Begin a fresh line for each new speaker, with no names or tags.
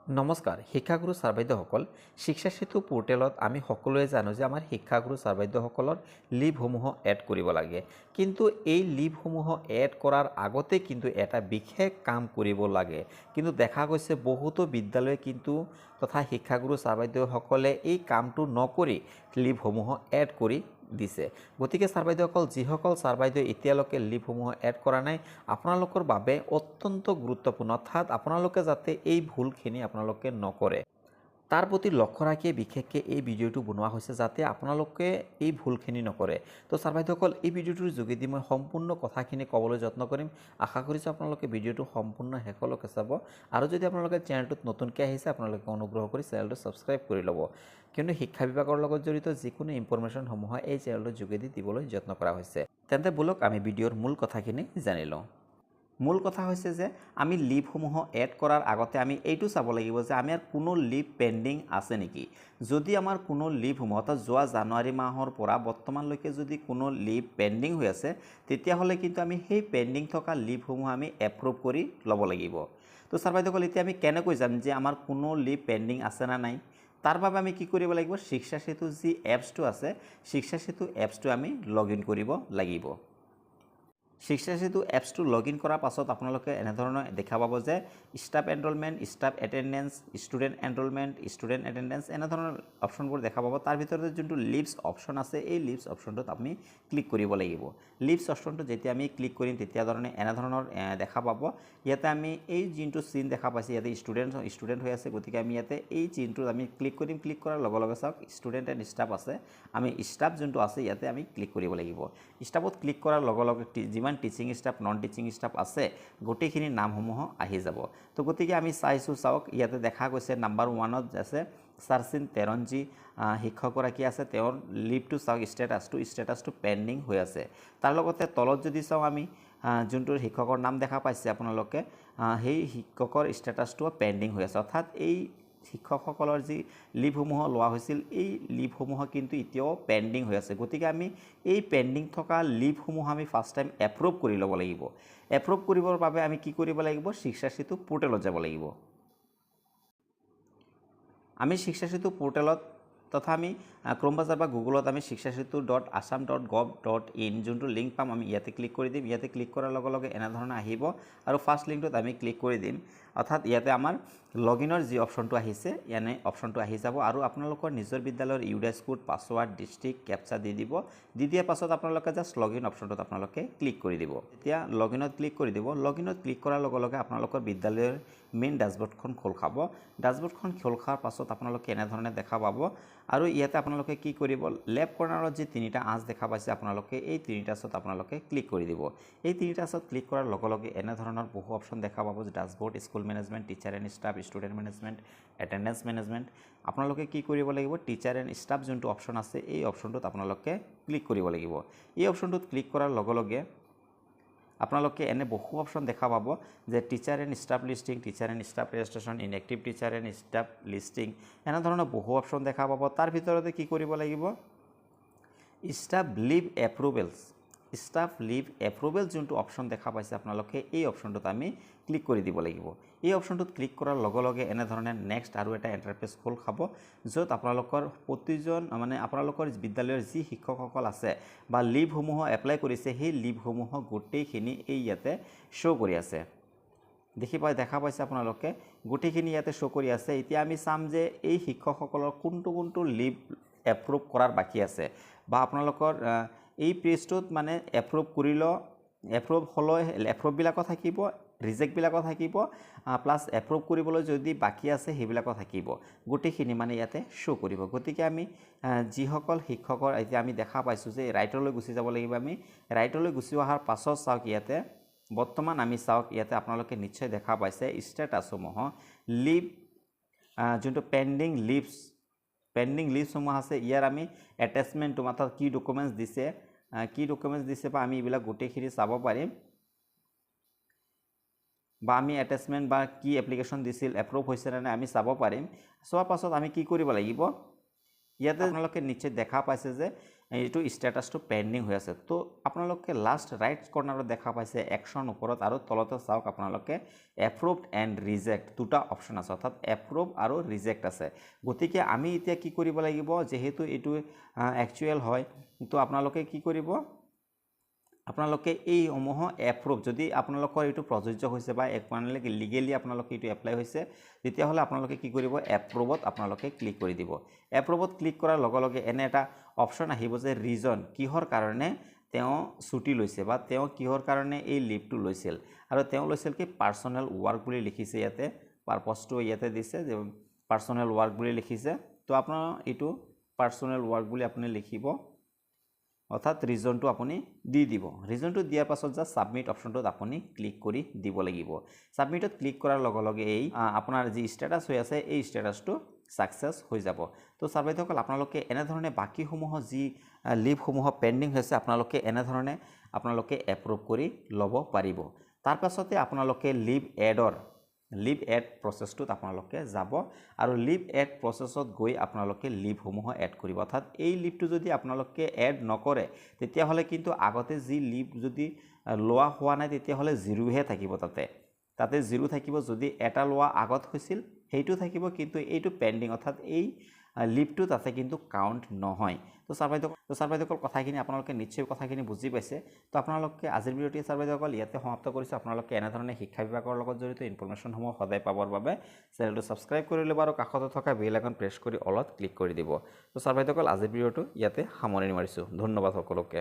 নমস্কাৰ শিক্ষাগুৰু ছাৰ বাইদেউসকল শিক্ষা সেতু পোৰ্টেলত আমি সকলোৱে জানো যে আমাৰ শিক্ষাগুৰু ছাৰ বাইদেউসকলৰ লিভসমূহ এড কৰিব লাগে কিন্তু এই লিভসমূহ এড কৰাৰ আগতে কিন্তু এটা বিশেষ কাম কৰিব লাগে কিন্তু দেখা গৈছে বহুতো বিদ্যালয়ে কিন্তু তথা শিক্ষাগুৰু ছাৰ বাইদেউসকলে এই কামটো নকৰি লিভসমূহ এড কৰি দিছে গতিকে ছাৰ বাইদেউসকল যিসকল ছাৰ বাইদেউ এতিয়ালৈকে লিভসমূহ এড কৰা নাই আপোনালোকৰ বাবে অত্যন্ত গুৰুত্বপূৰ্ণ অৰ্থাৎ আপোনালোকে যাতে এই ভুলখিনি আপোনালোকে নকৰে তাৰ প্ৰতি লক্ষ্য ৰাখি বিশেষকৈ এই ভিডিঅ'টো বনোৱা হৈছে যাতে আপোনালোকে এই ভুলখিনি নকৰে তো ছাৰ বাইদেউসকল এই ভিডিঅ'টোৰ যোগেদি মই সম্পূৰ্ণ কথাখিনি ক'বলৈ যত্ন কৰিম আশা কৰিছোঁ আপোনালোকে ভিডিঅ'টো সম্পূৰ্ণ শেষলৈকে চাব আৰু যদি আপোনালোকে চেনেলটোত নতুনকৈ আহিছে আপোনালোকে অনুগ্ৰহ কৰি চেনেলটো ছাবস্ক্ৰাইব কৰি ল'ব কিন্তু শিক্ষা বিভাগৰ লগত জড়িত যিকোনো ইনফৰমেশ্যনসমূহ এই চেনেলটোৰ যোগেদি দিবলৈ যত্ন কৰা হৈছে তেন্তে বলক আমি ভিডিঅ'ৰ মূল কথাখিনি জানি লওঁ মূল কথা হৈছে যে আমি লিভসমূহ এড কৰাৰ আগতে আমি এইটো চাব লাগিব যে আমাৰ কোনো লিভ পেণ্ডিং আছে নেকি যদি আমাৰ কোনো লিভসমূহ অৰ্থাৎ যোৱা জানুৱাৰী মাহৰ পৰা বৰ্তমানলৈকে যদি কোনো লিভ পেণ্ডিং হৈ আছে তেতিয়াহ'লে কিন্তু আমি সেই পেণ্ডিং থকা লিভসমূহ আমি এপ্ৰুভ কৰি ল'ব লাগিব তো ছাৰ বাইদেউসকল এতিয়া আমি কেনেকৈ জানিম যে আমাৰ কোনো লিভ পেণ্ডিং আছে না নাই তাৰ বাবে আমি কি কৰিব লাগিব শিক্ষা সেতু যি এপছটো আছে শিক্ষা সেতু এপছটো আমি লগ ইন কৰিব লাগিব শিক্ষা সেতু এপছটো লগ ইন কৰাৰ পাছত আপোনালোকে এনেধৰণৰ দেখা পাব যে staff enrolment staff attendance student attendance এনেধৰণৰ অপশ্যনবোৰ দেখা পাব তাৰ ভিতৰতে যোনটো লিভছ অপশ্যন আছে এই লিভছ অপশ্যনটোত আমি ক্লিক কৰিব লাগিব লিভছ অপশ্যনটো যেতিয়া আমি ক্লিক কৰিম তেতিয়া ধৰণে এনেধৰণৰ দেখা পাব ইয়াতে আমি এই যোনটো চিন দেখা পাইছে ইয়াতে ষ্টুডেণ্ট হৈ আছে গতিকে আমি ইয়াতে এই চিনটোত আমি ক্লিক কৰিম ক্লিক কৰাৰ লগে লগে চাওক ষ্টুডেণ্ট এণ্ড ষ্টাফ আছে আমি ষ্টাফ যোনটো আছে ইয়াতে আমি ক্লিক কৰিব লাগিব ষ্টাফত ক্লিক কৰাৰ লগে লগে যিমান teaching staff non teaching staff আছে গোটেইখিনি নামসমূহ আহি যাব তো গতিকে আমি চাইছোঁ চাওক ইয়াতে দেখা গৈছে নাম্বাৰ 1ত আছে চাৰচিন তেৰঞ্জী শিক্ষকগৰাকী আছে তেওঁৰ লিভটো চাওক ষ্টেটাছটো পেণ্ডিং হৈ আছে তাৰ লগতে তলত যদি চাওঁ আমি যোনটো শিক্ষকৰ নাম দেখা পাইছে আপোনালোকে সেই শিক্ষকৰ ষ্টেটাছটো পেণ্ডিং হৈ আছে অৰ্থাৎ এই শিক্ষকসকলৰ যি লিভসমূহ লোৱা হৈছিল এই লিভসমূহ কিন্তু এতিয়াও পেণ্ডিং হৈ আছে গতিকে আমি এই পেণ্ডিং থকা লিভসমূহ আমি ফাৰ্ষ্ট টাইম এপ্ৰুভ কৰি ল'ব লাগিব এপ্ৰুভ কৰিবৰ বাবে আমি কি কৰিব লাগিব শিক্ষা সেতু পোৰ্টেলত যাব লাগিব আমি শিক্ষা সেতু পোৰ্টেলত তথা আমি ক্ৰমবাজাৰ বা গুগলত আমি শিক্ষা সেতু .assam.gov.in যোনটো লিংক পাম আমি ইয়াতে ক্লিক কৰি দিম ইয়াতে ক্লিক কৰাৰ লগে লগে এনেধৰণে আহিব আৰু ফাৰ্ষ্ট লিংকটোত আমি ক্লিক কৰি দিম অৰ্থাৎ ইয়াতে আমাৰ লগইনৰ যি অপশ্যনটো আহিছে এনে অপশ্যনটো আহি যাব আৰু আপোনালোকৰ নিজৰ বিদ্যালয়ৰ UDISE code password district captcha দি দিব দি দিয়াৰ পাছত আপোনালোকে জাষ্ট লগইন অপশ্যনটোত আপোনালোকে ক্লিক কৰি দিব এতিয়া লগইনত ক্লিক কৰি দিব লগইনত ক্লিক কৰাৰ লগে লগে আপোনালোকৰ বিদ্যালয়ৰ মেইন ড্যাশবোৰ্ডখন খোল খাব ড্যাশবোৰ্ডখন খোল খোৱাৰ পাছত আপোনালোকে এনেধৰণে দেখা পাব আৰু ইয়াতে আপোনালোকে কি কৰিব লেফ্ট কৰ্নাৰত যে তিনিটা আঁচ দেখা পাইছে আপোনালোকে এই তিনিটা আঁচত আপোনালোকে ক্লিক কৰি দিব এই তিনিটা আঁচত ক্লিক কৰাৰ লগে লগে এনেধৰণৰ বহু অপশ্যন দেখা পাব যে dashboard school management teacher and staff student management attendance management আপোনালোকে কি কৰিব লাগিব টিচাৰ এণ্ড ষ্টাফ যোনটো অপশ্যন আছে এই অপশ্যনটোত আপোনালোকে ক্লিক কৰিব লাগিব এই অপশ্যনটোত ক্লিক কৰাৰ লগে লগে আপোনালোকে এনে বহু অপশ্যন দেখা পাব যে teacher and staff listing teacher and staff registration inactive teacher and staff listing এনেধৰণৰ বহু অপশ্যন দেখা পাব তাৰ ভিতৰতে কি কৰিব লাগিব ষ্টাফ লিভ এপ্ৰুভেল যোনটো অপশ্যন দেখা পাইছে আপোনালোকে এই অপশ্যনটোত আমি ক্লিক কৰি দিব লাগিব এই অপশ্যনটোত ক্লিক কৰাৰ লগে লগে এনেধৰণে নেক্সট আৰু এটা ইণ্টাৰফেচ খোল খাব য'ত আপোনালোকৰ প্ৰতিজন মানে আপোনালোকৰ বিদ্যালয়ৰ যি শিক্ষকসকল আছে বা লিভসমূহ এপ্লাই কৰিছে সেই লিভসমূহ গোটেইখিনি এই ইয়াতে শ্ব' কৰি আছে দেখা পাইছে আপোনালোকে গোটেইখিনি ইয়াতে শ্ব' কৰি আছে এতিয়া আমি চাম যে এই শিক্ষকসকলৰ কোনটো লিভ এপ্ৰুভ কৰাৰ বাকী আছে বা আপোনালোকৰ এই পেজটোত মানে এপ্ৰুভ কৰিলে এপ্ৰুভ হ'লে এপ্ৰুভবিলাকো থাকিব ৰিজেক্টবিলাকো থাকিব প্লাছ এপ্ৰুভ কৰিবলৈ যদি বাকী আছে সেইবিলাকো থাকিব গোটেইখিনি মানে ইয়াতে শ্ব' কৰিব গতিকে আমি যিসকল শিক্ষকৰ এতিয়া আমি দেখা পাইছোঁ যে ৰাইটলৈ গুচি যাব লাগিব আমি ৰাইটলৈ গুচি অহাৰ পাছত চাওক ইয়াতে বৰ্তমান আমি চাওক ইয়াতে আপোনালোকে নিশ্চয় দেখা পাইছে ষ্টেটাছসমূহ লিভ যোনটো পেণ্ডিং লিভছসমূহ আছে ইয়াৰ আমি এটেচমেণ্টটো অৰ্থাৎ কি ডকুমেণ্টছ দিছে বা আমি এইবিলাক গোটেইখিনি চাব পাৰিম বা আমি এটেচমেণ্ট বা কি এপ্লিকেশ্যন দিছিল এপ্ৰুভ হৈছে নে নাই আমি চাব পাৰিম চোৱাৰ পাছত আমি কি কৰিব লাগিব ইয়াতে আপোনালোকে নিশ্চয় দেখা পাইছে যে এইটো ষ্টেটাছটো পেণ্ডিং হৈ আছে। তো আপোনালোকে লাষ্ট ৰাইট কৰ্নাৰত দেখা পাইছে একশ্যন ওপৰত আৰু তলতে চাওক আপোনালোকে এপ্ৰুভড এণ্ড ৰিজেক্ট দুটা অপশ্যন আছে, অৰ্থাৎ এপ্ৰুভ আৰু ৰিজেক্ট আছে। গতিকে আমি এতিয়া কি কৰিব লাগিব, যিহেতু এইটো একচুৱেল হয়, তো আপোনালোকে কি কৰিব, আপোনালোকে এইসমূহ এপ্ৰুভ, যদি আপোনালোকৰ এইটো প্ৰযোজ্য হৈছে বা একমানলৈকে লিগেলি আপোনালোকে এইটো এপ্লাই হৈছে, তেতিয়াহ'লে আপোনালোকে কি কৰিব, এপ্ৰুভত আপোনালোকে ক্লিক কৰি দিব। এপ্ৰুভত ক্লিক কৰাৰ লগে লগে এনে এটা অপশ্যন আহিব যে ৰিজন, কিহৰ কাৰণে তেওঁ ছুটি লৈছে বা তেওঁ কিহৰ কাৰণে এই লিভটো লৈছিল, আৰু তেওঁ লৈছিল কি পাৰ্চনেল ৱৰ্ক বুলি লিখিছে, ইয়াতে পাৰপজটো ইয়াতে দিছে যে পাৰ্চনেল ৱৰ্ক বুলি লিখিছে। তো আপোনাৰ এইটো পাৰ্চনেল ৱৰ্ক বুলি আপুনি লিখিব, অৰ্থাৎ ৰিজনটো আপুনি দি দিব। ৰিজনটো দিয়াৰ পাছত জাষ্ট ছাবমিট অপশ্যনটোত আপুনি ক্লিক কৰি দিব লাগিব। ছাবমিটত ক্লিক কৰাৰ লগে লগে এই আপোনাৰ যি ষ্টেটাছ হৈ আছে এই ষ্টেটাছটো ছাকচেছ হৈ যাব। তো ছাৰ বাইদেউসকল আপোনালোকে এনেধৰণে বাকীসমূহ যি লিভসমূহ পেণ্ডিং হৈছে আপোনালোকে এনেধৰণে আপোনালোকে এপ্ৰুভ কৰি ল'ব পাৰিব। তাৰ পাছতে আপোনালোকে লিভ এড প্ৰচেছটোত আপোনালোকে যাব আৰু লিভ এড প্ৰচেছত গৈ আপোনালোকে লিভসমূহ এড কৰিব। অৰ্থাৎ এই লিভটো যদি আপোনালোকে এড নকৰে তেতিয়াহ'লে কিন্তু আগতে যি লিভ যদি লোৱা হোৱা নাই তেতিয়াহ'লে জিৰোহে থাকিব, তাতে জিৰো থাকিব। যদি এটা লোৱা আগত হৈছিল সেইটো থাকিব, কিন্তু এইটো পেণ্ডিং, অৰ্থাৎ এই লিভটো তাতে কিন্তু কাউণ্ট নহয়। তো ছাৰ বাইদেউসকল কথাখিনি আপোনালোকে নিশ্চয় কথাখিনি বুজি পাইছে। তো আপোনালোকে আজিৰ ভিডিঅ'টি ছাৰ বাইদেউসকল ইয়াতে সমাপ্ত কৰিছোঁ। আপোনালোকে এনেধৰণে শিক্ষা বিভাগৰ লগত জড়িত ইনফৰমেশ্যনসমূহ সদায় পাবৰ বাবে চেনেলটো ছাবস্ক্ৰাইব কৰি ল'ব আৰু কাষতে থকা বেল আইকন প্ৰেছ কৰি অলত ক্লিক কৰি দিব। তো ছাৰ বাইদেউসকল আজিৰ ভিডিঅ'টো ইয়াতে সামৰণি মাৰিছোঁ। ধন্যবাদ সকলোকে।